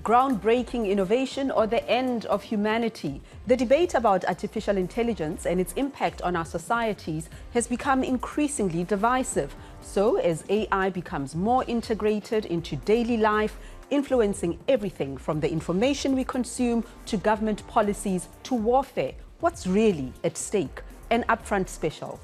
Groundbreaking innovation or the end of humanity? The debate about artificial intelligence and its impact on our societies has become increasingly divisive. So, as AI becomes more integrated into daily life, influencing everything from the information we consume to government policies to warfare, what's really at stake? An UpFront special.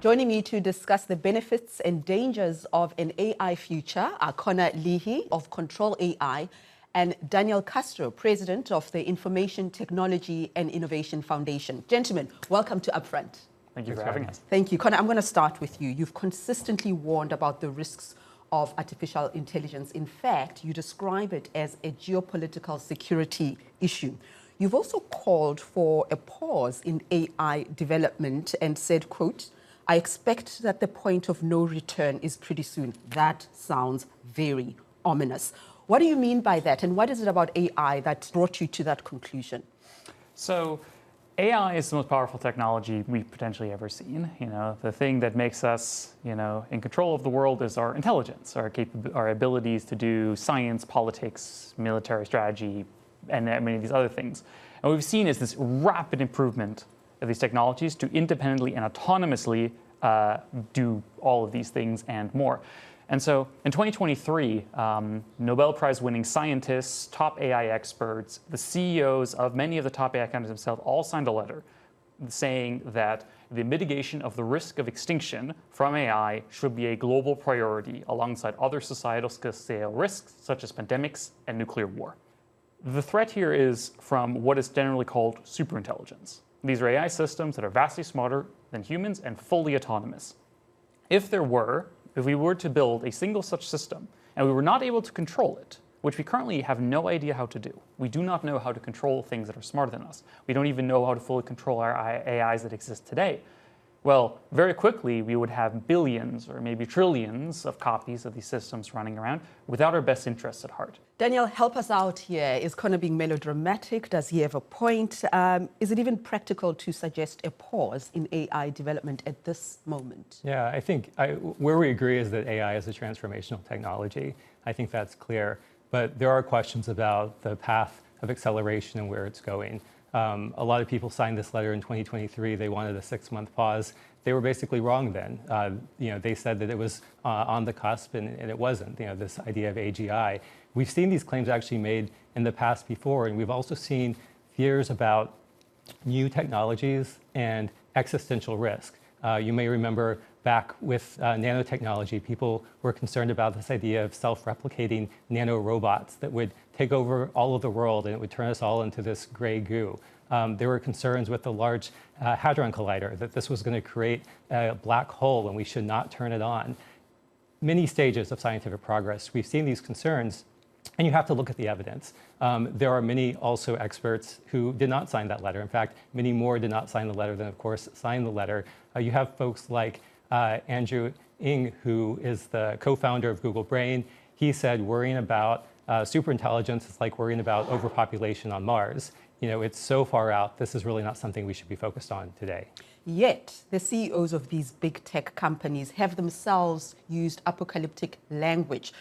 Joining me to discuss the benefits and dangers of an AI future are Connor Leahy of Control AI and Daniel Castro, President of the Information Technology and Innovation Foundation. Gentlemen, welcome to UpFront. Thank you for having us. Thank you. Connor, I'm going to start with you. You've consistently warned about the risks of artificial intelligence. In fact, you describe it as a geopolitical security issue. You've also called for a pause in AI development and said, quote, "I expect that the point of no return is pretty soon." That sounds very ominous. What do you mean by that? And what is it about AI that brought you to that conclusion? So AI is the most powerful technology we've potentially ever seen. The thing that makes us, in control of the world is our intelligence, our abilities to do science, politics, military strategy, and many of these other things. And what we've seen is this rapid improvement of these technologies to independently and autonomously do all of these things and more. And so in 2023, Nobel Prize winning scientists, top AI experts, the CEOs of many of the top AI companies themselves all signed a letter saying that the mitigation of the risk of extinction from AI should be a global priority alongside other societal scale risks such as pandemics and nuclear war. The threat here is from what is generally called superintelligence. These are AI systems that are vastly smarter than humans and fully autonomous. If we were to build a single such system and we were not able to control it, which we currently have no idea how to do, we do not know how to control things that are smarter than us. We don't even know how to fully control our AIs that exist today. Well, very quickly, we would have billions or maybe trillions of copies of these systems running around without our best interests at heart. Daniel, help us out here. Is Connor being melodramatic? Does he have a point? Is it even practical to suggest a pause in AI development at this moment? Yeah, I think where we agree is that AI is a transformational technology. I think that's clear. But there are questions about the path of acceleration and where it's going. A lot of people signed this letter in 2023. They wanted a 6-month pause. They were basically wrong then. They said that it was on the cusp, and it wasn't. This idea of AGI. We've seen these claims actually made in the past before, and we've also seen fears about new technologies and existential risk. You may remember back with nanotechnology, people were concerned about this idea of self-replicating nanorobots that would take over all of the world and it would turn us all into this gray goo. There were concerns with the Large Hadron Collider that this was going to create a black hole and we should not turn it on. Many stages of scientific progress, we've seen these concerns, and you have to look at the evidence. There are many also experts who did not sign that letter. In fact, many more did not sign the letter than, of course, signed the letter. You have folks like Andrew Ng, who is the co-founder of Google Brain. He said worrying about superintelligence is like worrying about overpopulation on Mars. It's so far out, this is really not something we should be focused on today. Yet, the CEOs of these big tech companies have themselves used apocalyptic language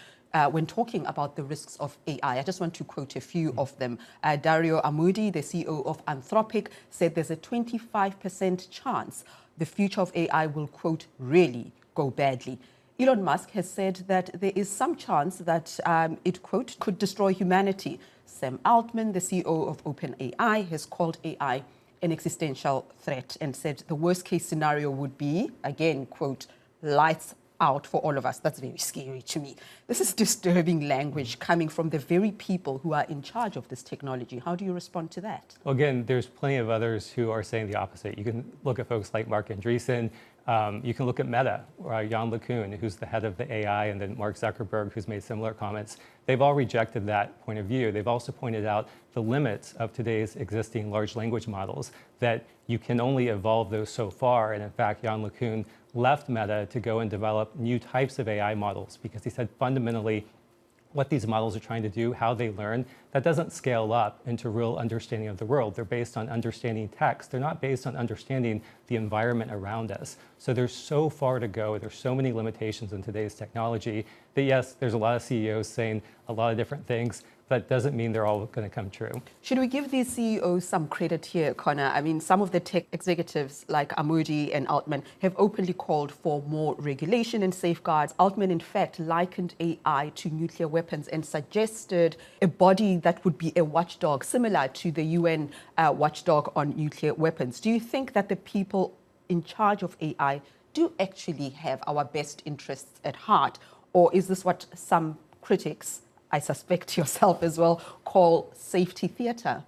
when talking about the risks of AI. I just want to quote a few of them. Dario Amodi, the CEO of Anthropic, said there's a 25% chance the future of AI will, quote, really go badly. Elon Musk has said that there is some chance that it, quote, could destroy humanity. Sam Altman, the CEO of OpenAI, has called AI an existential threat and said the worst case scenario would be, again, quote, lights out for all of us. That's very scary to me. This is disturbing language coming from the very people who are in charge of this technology. How do you respond to that? Well, again, there's plenty of others who are saying the opposite. You can look at folks like Mark Andreessen. You can look at Meta, or Jan LeCun, who's the head of the AI, and then Mark Zuckerberg, who's made similar comments. They've all rejected that point of view. They've also pointed out the limits of today's existing large language models, that you can only evolve those so far. And in fact, Jan LeCun left Meta to go and develop new types of AI models because he said fundamentally what these models are trying to do, how they learn, that doesn't scale up into real understanding of the world. They're based on understanding text. They're not based on understanding the environment around us. So there's so far to go. There's so many limitations in today's technology that, yes, there's a lot of CEOs saying a lot of different things. That doesn't mean they're all going to come true. Should we give these CEOs some credit here, Connor? I mean, some of the tech executives like Amudi and Altman have openly called for more regulation and safeguards. Altman, in fact, likened AI to nuclear weapons and suggested a body that would be a watchdog, similar to the UN watchdog on nuclear weapons. Do you think that the people in charge of AI do actually have our best interests at heart? Or is this what some critics, I suspect yourself as well, call safety theater?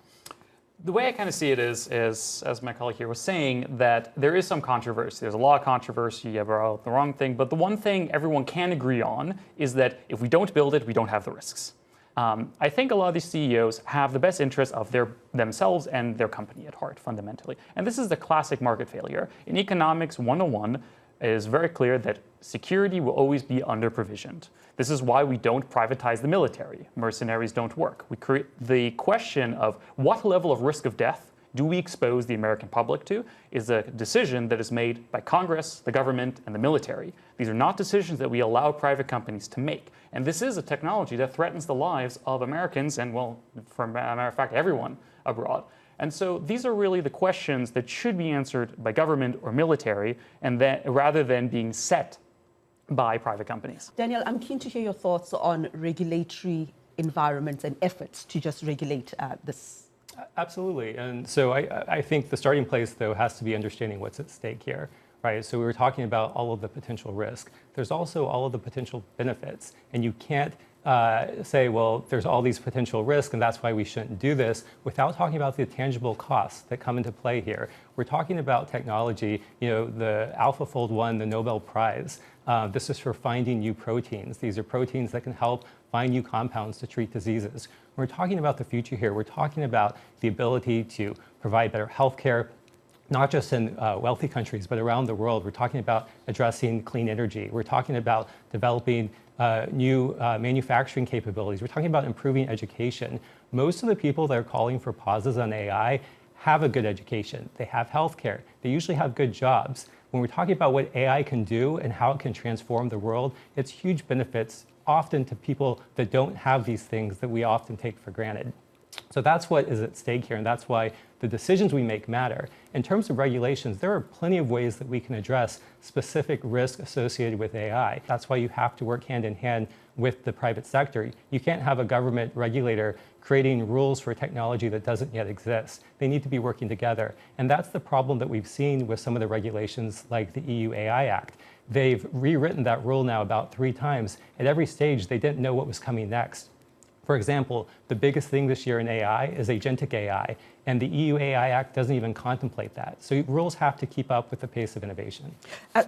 The way I kind of see it is, as my colleague here was saying, that there is some controversy. There's a lot of controversy about the wrong thing, but the one thing everyone can agree on is that if we don't build it, we don't have the risks. I think a lot of these CEOs have the best interests of themselves and their company at heart, fundamentally. And this is the classic market failure. In economics 101, it is very clear that security will always be under-provisioned. This is why we don't privatize the military. Mercenaries don't work. We create the question of what level of risk of death do we expose the American public to is a decision that is made by Congress, the government, and the military. These are not decisions that we allow private companies to make. And this is a technology that threatens the lives of Americans and, well, for a matter of fact, everyone abroad. And so these are really the questions that should be answered by government or military, and that, rather than being set by private companies. Daniel, I'm keen to hear your thoughts on regulatory environments and efforts to just regulate this. Absolutely. And so I think the starting place, though, has to be understanding what's at stake here. Right? So we were talking about all of the potential risk. There's also all of the potential benefits. And you can't say, well, there's all these potential risks, and that's why we shouldn't do this, without talking about the tangible costs that come into play here. We're talking about technology, the AlphaFold won the Nobel Prize. This is for finding new proteins. These are proteins that can help find new compounds to treat diseases. When we're talking about the future here, we're talking about the ability to provide better healthcare, not just in wealthy countries, but around the world. We're talking about addressing clean energy. We're talking about developing new manufacturing capabilities. We're talking about improving education. Most of the people that are calling for pauses on AI have a good education. They have healthcare. They usually have good jobs. When we're talking about what AI can do and how it can transform the world, it's huge benefits often to people that don't have these things that we often take for granted. So that's what is at stake here, and that's why the decisions we make matter. In terms of regulations, there are plenty of ways that we can address specific risk associated with AI. That's why you have to work hand in hand with the private sector. You can't have a government regulator creating rules for technology that doesn't yet exist. They need to be working together. And that's the problem that we've seen with some of the regulations like the EU AI Act. They've rewritten that rule now about 3 times. At every stage, they didn't know what was coming next. For example, the biggest thing this year in AI is agentic AI, and the EU AI Act doesn't even contemplate that. So rules have to keep up with the pace of innovation.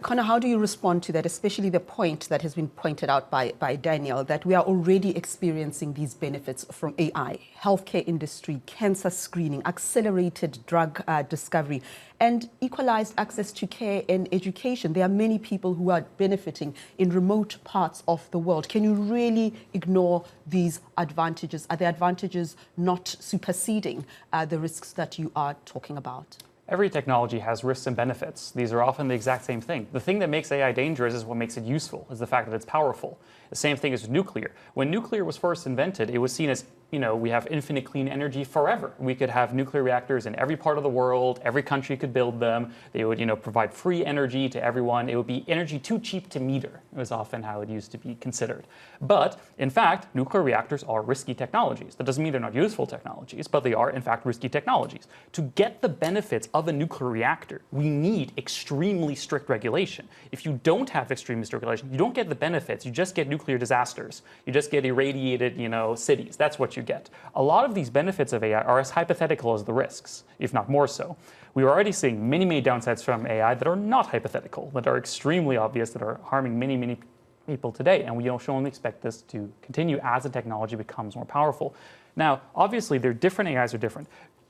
Connor, how do you respond to that, especially the point that has been pointed out by Daniel, that we are already experiencing these benefits from AI, healthcare industry, cancer screening, accelerated drug discovery, and equalized access to care and education? There are many people who are benefiting in remote parts of the world. Can you really ignore these advantages? Are the advantages not superseding the risks that you are talking about? Every technology has risks and benefits. These are often the exact same thing. The thing that makes AI dangerous is what makes it useful, is the fact that it's powerful. The same thing as with nuclear. When nuclear was first invented, it was seen as, we have infinite clean energy forever. We could have nuclear reactors in every part of the world. Every country could build them. They would, provide free energy to everyone. It would be energy too cheap to meter. It was often how it used to be considered. But in fact, nuclear reactors are risky technologies. That doesn't mean they're not useful technologies, but they are in fact risky technologies. To get the benefits of a nuclear reactor, we need extremely strict regulation. If you don't have extremely strict regulation, you don't get the benefits. You just get nuclear disasters. You just get irradiated, cities. That's what you get. A lot of these benefits of AI are as hypothetical as the risks, if not more so. We are already seeing many, many downsides from AI that are not hypothetical, that are extremely obvious, that are harming many, many people today. And we should only expect this to continue as the technology becomes more powerful. Now, obviously, different AIs are different.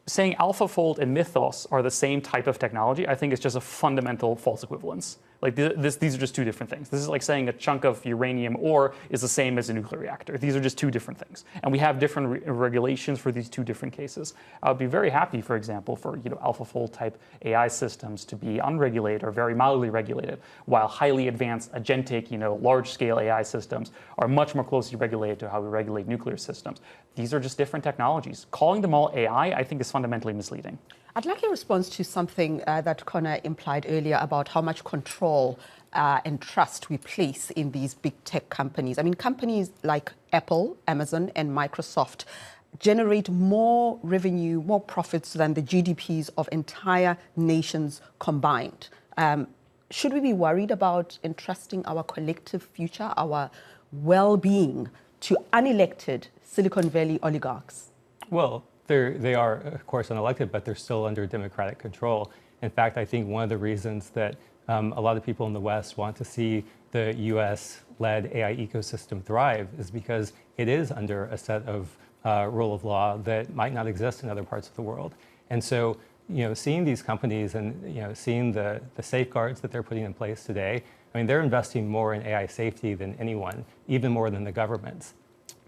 Saying AlphaFold and Mythos are the same type of technology, I think is just a fundamental false equivalence. Like these are just two different things. This is like saying a chunk of uranium ore is the same as a nuclear reactor. These are just two different things. And we have different regulations for these two different cases. I would be very happy, for example, for AlphaFold type AI systems to be unregulated or very mildly regulated, while highly advanced agentic, large scale AI systems are much more closely regulated to how we regulate nuclear systems. These are just different technologies. Calling them all AI, I think, is fundamentally misleading. I'd like a response to something that Connor implied earlier about how much control and trust we place in these big tech companies. I mean, companies like Apple, Amazon, and Microsoft generate more revenue, more profits than the GDPs of entire nations combined. Should we be worried about entrusting our collective future, our well-being, to unelected Silicon Valley oligarchs? Well, they are, of course, unelected, but they're still under democratic control. In fact, I think one of the reasons that a lot of people in the West want to see the US-led AI ecosystem thrive is because it is under a set of rule of law that might not exist in other parts of the world. And so, seeing these companies and seeing the safeguards that they're putting in place today, I mean, they're investing more in AI safety than anyone, even more than the governments.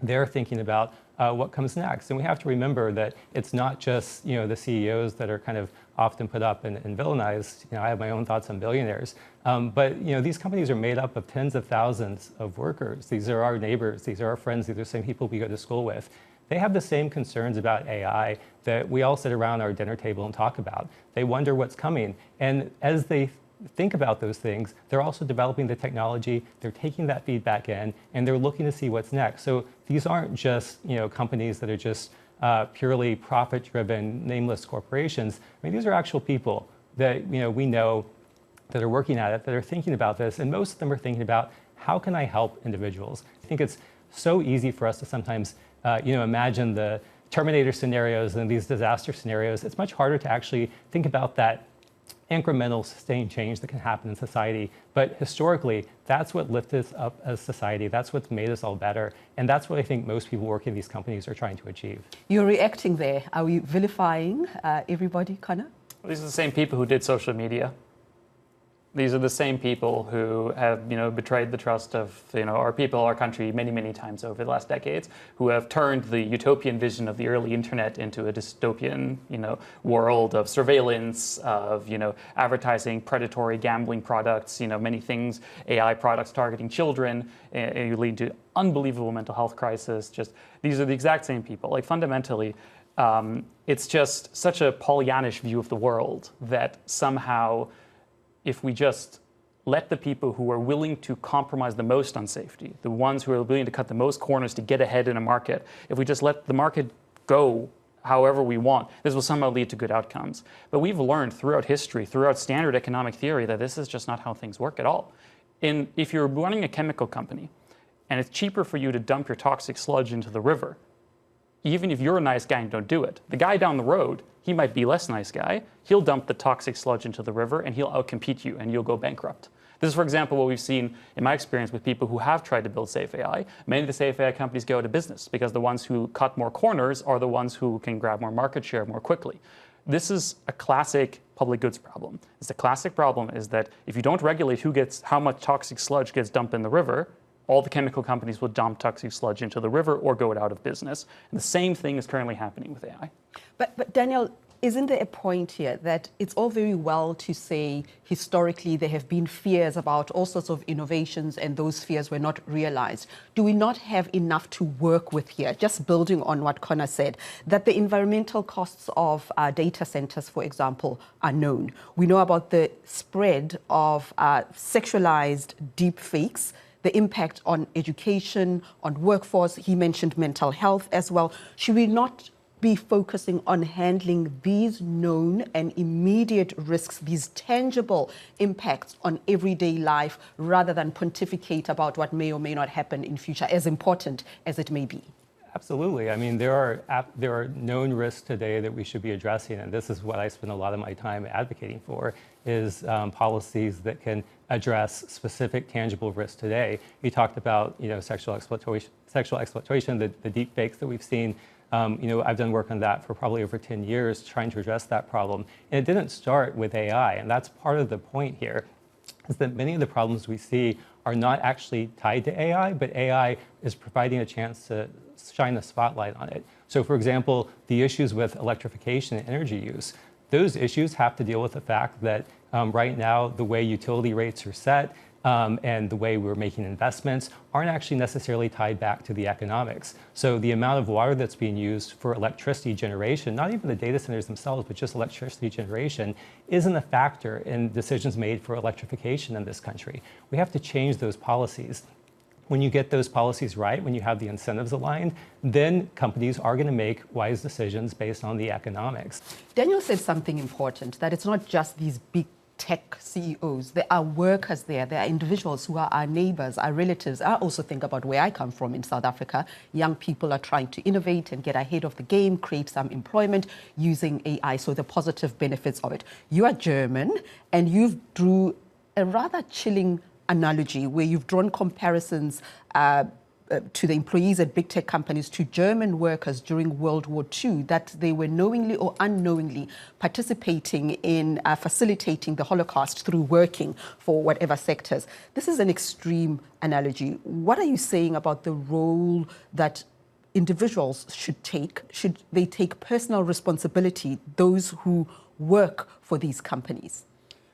They're thinking about what comes next. And we have to remember that it's not just the CEOs that are kind of often put up and villainized. I have my own thoughts on billionaires. But these companies are made up of tens of thousands of workers. These are our neighbors. These are our friends. These are the same people we go to school with. They have the same concerns about AI that we all sit around our dinner table and talk about. They wonder what's coming. And as they think about those things, they're also developing the technology, they're taking that feedback in, and they're looking to see what's next. So these aren't just companies that are just purely profit-driven, nameless corporations. I mean, these are actual people that we know that are working at it, that are thinking about this, and most of them are thinking about how can I help individuals. I think it's so easy for us to sometimes imagine the Terminator scenarios and these disaster scenarios. It's much harder to actually think about that incremental sustained change that can happen in society. But historically, that's what lifted us up as society. That's what's made us all better. And that's what I think most people working in these companies are trying to achieve. You're reacting there. Are we vilifying everybody, Connor? These are the same people who did social media. These are the same people who have, betrayed the trust of, our people, our country many, many times over the last decades, who have turned the utopian vision of the early internet into a dystopian, world of surveillance, of, advertising predatory gambling products, many things, AI products targeting children, and lead to unbelievable mental health crisis. Just these are the exact same people. Like fundamentally, it's just such a Pollyannish view of the world that somehow, if we just let the people who are willing to compromise the most on safety, the ones who are willing to cut the most corners to get ahead in a market, if we just let the market go however we want, this will somehow lead to good outcomes. But we've learned throughout history, throughout standard economic theory, that this is just not how things work at all. If you're running a chemical company and it's cheaper for you to dump your toxic sludge into the river, even if you're a nice guy and don't do it, the guy down the road, he might be less nice guy. He'll dump the toxic sludge into the river and he'll outcompete you and you'll go bankrupt. This is, for example, what we've seen in my experience with people who have tried to build safe AI. Many of the safe AI companies go out of business because the ones who cut more corners are the ones who can grab more market share more quickly. This is a classic public goods problem. The classic problem is that if you don't regulate how much toxic sludge gets dumped in the river, all the chemical companies will dump toxic sludge into the river or go out of business. And the same thing is currently happening with AI. But Daniel, isn't there a point here that it's all very well to say historically there have been fears about all sorts of innovations and those fears were not realized? Do we not have enough to work with here? Just building on what Connor said, that the environmental costs of data centers, for example, are known. We know about the spread of sexualized deep fakes, the impact on education, on workforce. He mentioned mental health as well. Should we not be focusing on handling these known and immediate risks, these tangible impacts on everyday life, rather than pontificate about what may or may not happen in future, as important as it may be? Absolutely. I mean, there are known risks today that we should be addressing, and this is what I spend a lot of my time advocating for, is policies that can address specific tangible risks today. You talked about sexual exploitation, the deep fakes that we've seen. I've done work on that for probably over 10 years trying to address that problem. And it didn't start with AI, and that's part of the point here. is that many of the problems we see are not actually tied to AI, but AI is providing a chance to shine a spotlight on it. So for example, the issues with electrification and energy use, those issues have to deal with the fact that right now the way utility rates are set and the way we're making investments aren't actually necessarily tied back to the economics. So the amount of water that's being used for electricity generation, not even the data centers themselves, but just electricity generation, isn't a factor in decisions made for electrification in this country. We have to change those policies. When you get those policies right, when you have the incentives aligned, then companies are going to make wise decisions based on the economics. Daniel said something important, that it's not just these big tech CEOs. There are workers there. There are individuals who are our neighbors, our relatives. I also think about where I come from in South Africa. Young people are trying to innovate and get ahead of the game, create some employment using AI, so the positive benefits of it. You are German, and you've drew a rather chilling analogy where you've drawn comparisons to the employees at big tech companies to German workers during World War II, that they were knowingly or unknowingly participating in facilitating the Holocaust through working for whatever sectors. This is an extreme analogy. What are you saying about the role that individuals should take? Should they take personal responsibility, those who work for these companies?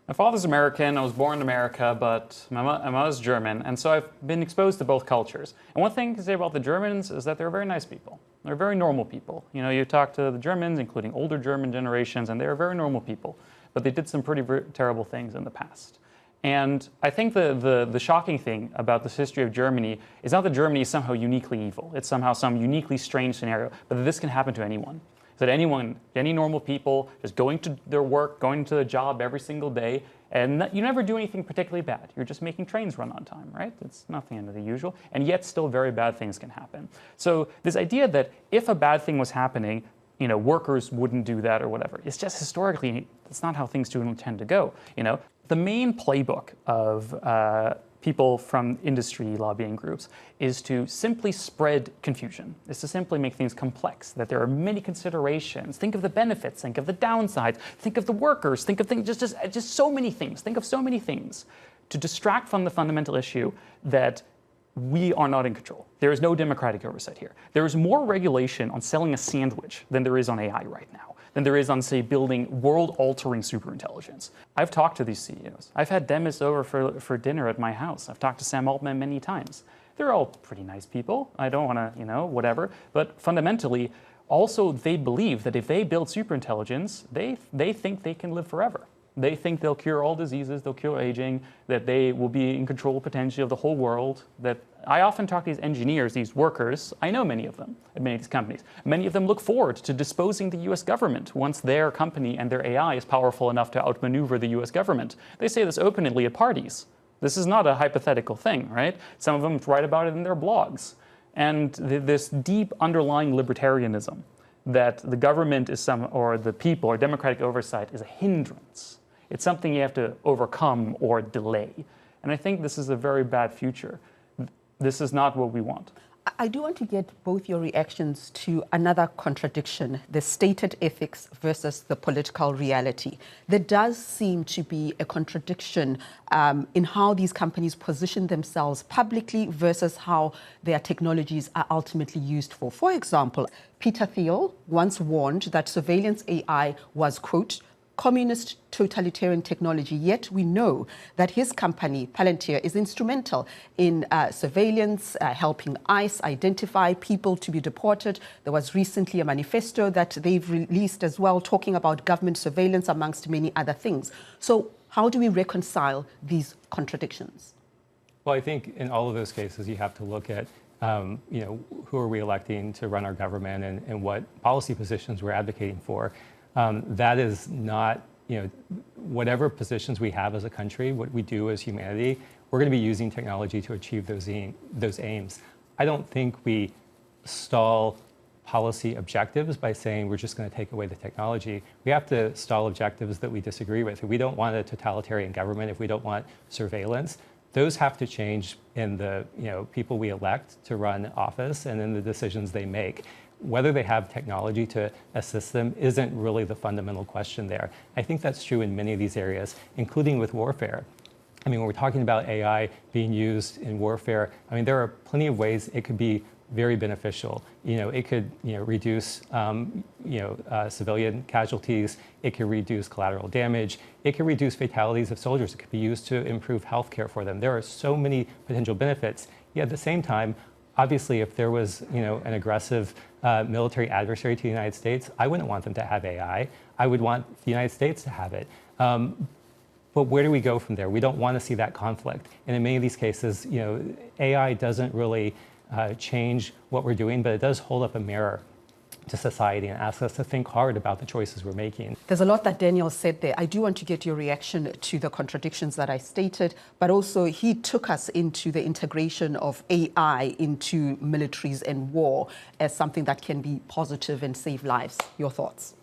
My father's American, I was born in America, but my mother's German, and so I've been exposed to both cultures. And one thing to say about the Germans is that they're very nice people. They're very normal people. You know, you talk to the Germans, including older German generations, and they're very normal people. But they did some pretty terrible things in the past. And I think the shocking thing about this history of Germany is not that Germany is somehow uniquely evil. It's somehow some uniquely strange scenario, but that this can happen to anyone. That anyone, any normal people, just going to their work, going to the job every single day, and you never do anything particularly bad. You're just making trains run on time, right? It's nothing out of the usual, and yet still very bad things can happen. So this idea that if a bad thing was happening, you know, workers wouldn't do that or whatever, it's just historically, that's not how things do tend to go, you know? The main playbook of people from industry lobbying groups is to simply spread confusion, is to simply make things complex, that there are many considerations. Think of the benefits, think of the downsides, think of the workers, think of things, just so many things, think of so many things to distract from the fundamental issue that we are not in control. There is no democratic oversight here. There is more regulation on selling a sandwich than there is on AI right now, than there is on, say, building world-altering superintelligence. I've talked to these CEOs. I've had Demis over for dinner at my house. I've talked to Sam Altman many times. They're all pretty nice people. I don't want to, you know, whatever. But fundamentally, also they believe that if they build superintelligence, they think they can live forever. They think they'll cure all diseases, they'll cure aging, that they will be in control potentially of the whole world. That I often talk to these engineers, these workers, I know many of them at many of these companies. Many of them look forward to disposing the US government once their company and their AI is powerful enough to outmaneuver the US government. They say this openly at parties. This is not a hypothetical thing, right? Some of them write about it in their blogs. And this deep underlying libertarianism that the government is or the people or democratic oversight is a hindrance. It's something you have to overcome or delay. And I think this is a very bad future. This is not what we want. I do want to get both your reactions to another contradiction, the stated ethics versus the political reality. There does seem to be a contradiction in how these companies position themselves publicly versus how their technologies are ultimately used for. For example, Peter Thiel once warned that surveillance AI was, quote, communist totalitarian technology, yet we know that his company, Palantir, is instrumental in surveillance, helping ICE identify people to be deported. There was recently a manifesto that they've released as well, talking about government surveillance, amongst many other things. So how do we reconcile these contradictions? Well, I think in all of those cases, you have to look at you know, who are we electing to run our government and what policy positions we're advocating for. That is not, you know, whatever positions we have as a country, what we do as humanity, we're going to be using technology to achieve those aims. I don't think we stall policy objectives by saying we're just going to take away the technology. We have to stall objectives that we disagree with. If we don't want a totalitarian government, if we don't want surveillance, those have to change in the, you know, people we elect to run office and in the decisions they make. Whether they have technology to assist them isn't really the fundamental question there. I think that's true in many of these areas, including with warfare. I mean, when we're talking about AI being used in warfare, I mean, there are plenty of ways it could be very beneficial. It could, reduce, civilian casualties. It could reduce collateral damage. It could reduce fatalities of soldiers. It could be used to improve healthcare for them. There are so many potential benefits. Yet at the same time, obviously, if there was, an aggressive military adversary to the United States, I wouldn't want them to have AI. I would want the United States to have it. But where do we go from there? We don't want to see that conflict. And in many of these cases, AI doesn't really change what we're doing, but it does hold up a mirror to society and ask us to think hard about the choices we're making. There's a lot that Daniel said there. I do want to get your reaction to the contradictions that I stated, but also he took us into the integration of AI into militaries and war as something that can be positive and save lives. Your thoughts?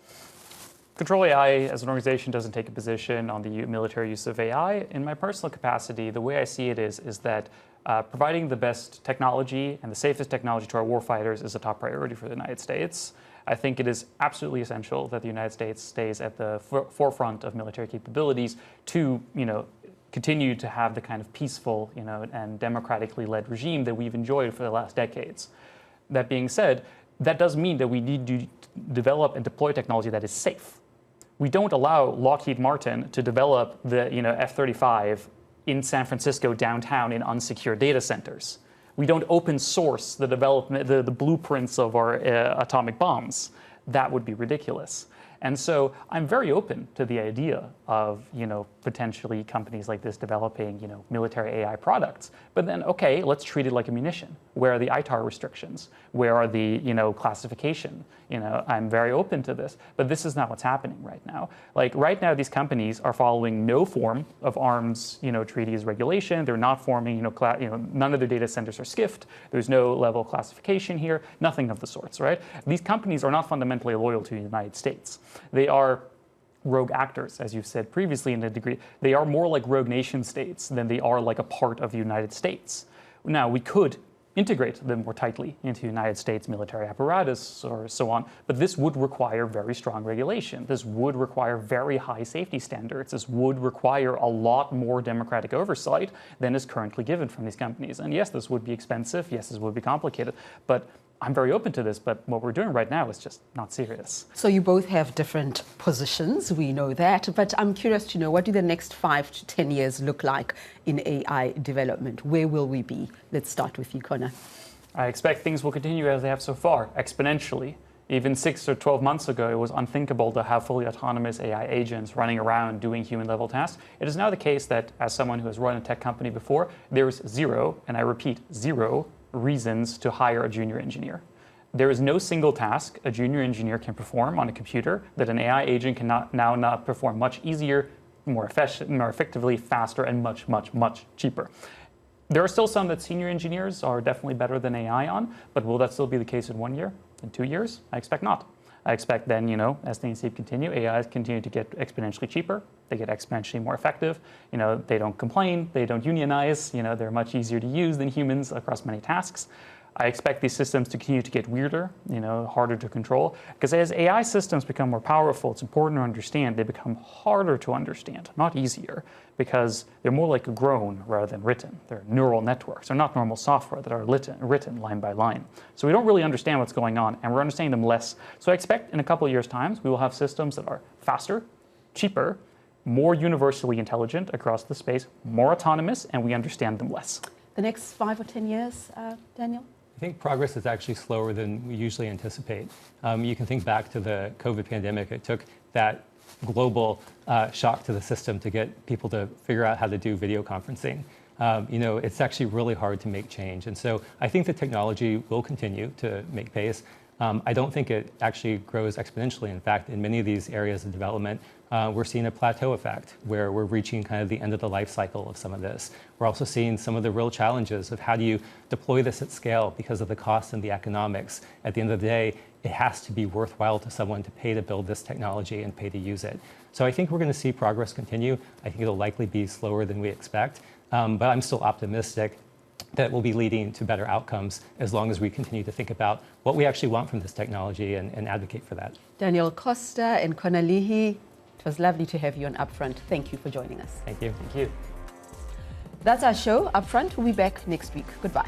Control AI as an organization doesn't take a position on the military use of AI. In my personal capacity, the way I see it is that providing the best technology and the safest technology to our warfighters is a top priority for the United States. I think it is absolutely essential that the United States stays at the forefront of military capabilities to, continue to have the kind of peaceful, and democratically led regime that we've enjoyed for the last decades. That being said, that does mean that we need to develop and deploy technology that is safe. We don't allow Lockheed Martin to develop the F-35 in San Francisco downtown in unsecured data centers. We don't open source the development, the blueprints of our atomic bombs. That would be ridiculous. And so I'm very open to the idea of, potentially companies like this developing, military AI products. But then, okay, let's treat it like a munition. Where are the ITAR restrictions? Where are the, classification? I'm very open to this. But this is not what's happening right now. Like right now, these companies are following no form of arms, treaties regulation. They're not forming, none of their data centers are skiffed. There's no level of classification here. Nothing of the sorts, right? These companies are not fundamentally loyal to the United States. They are rogue actors, as you've said previously in a degree. They are more like rogue nation states than they are like a part of the United States. Now, we could integrate them more tightly into the United States military apparatus or so on, but this would require very strong regulation. This would require very high safety standards. This would require a lot more democratic oversight than is currently given from these companies. And yes, this would be expensive. Yes, this would be complicated, but I'm very open to this, but what we're doing right now is just not serious. So you both have different positions, we know that, but I'm curious to know, what do the next 5 to 10 years look like in AI development? Where will we be? Let's start with you, Connor. I expect things will continue as they have so far, exponentially. Even 6 or 12 months ago, it was unthinkable to have fully autonomous AI agents running around doing human-level tasks. It is now the case that, as someone who has run a tech company before, there is zero, and I repeat, zero, reasons to hire a junior engineer. There is no single task a junior engineer can perform on a computer that an AI agent can now perform much easier, more effectively, faster, and much, much, much cheaper. There are still some that senior engineers are definitely better than AI on, but will that still be the case in 1 year, in 2 years? I expect not. I expect then, as things continue, AIs continue to get exponentially cheaper. They get exponentially more effective. They don't complain. They don't unionize. They're much easier to use than humans across many tasks. I expect these systems to continue to get weirder, harder to control. Because as AI systems become more powerful, it's important to understand they become harder to understand, not easier, because they're more like grown rather than written. They're neural networks. They're not normal software that are written line by line. So we don't really understand what's going on, and we're understanding them less. So I expect in a couple of years' time, we will have systems that are faster, cheaper, more universally intelligent across the space, more autonomous, and we understand them less. The next 5 or 10 years, Daniel? I think progress is actually slower than we usually anticipate. You can think back to the COVID pandemic. It took that global shock to the system to get people to figure out how to do video conferencing. It's actually really hard to make change. And so I think the technology will continue to make pace. I don't think it actually grows exponentially. In fact, in many of these areas of development, we're seeing a plateau effect where we're reaching kind of the end of the life cycle of some of this. We're also seeing some of the real challenges of how do you deploy this at scale because of the cost and the economics. At the end of the day, it has to be worthwhile to someone to pay to build this technology and pay to use it. So I think we're going to see progress continue. I think it'll likely be slower than we expect, but I'm still optimistic that will be leading to better outcomes as long as we continue to think about what we actually want from this technology and advocate for that. Daniel Costa and Connor Leahy, it was lovely to have you on UpFront. Thank you for joining us. Thank you. Thank you. That's our show. Upfront, we'll be back next week. Goodbye.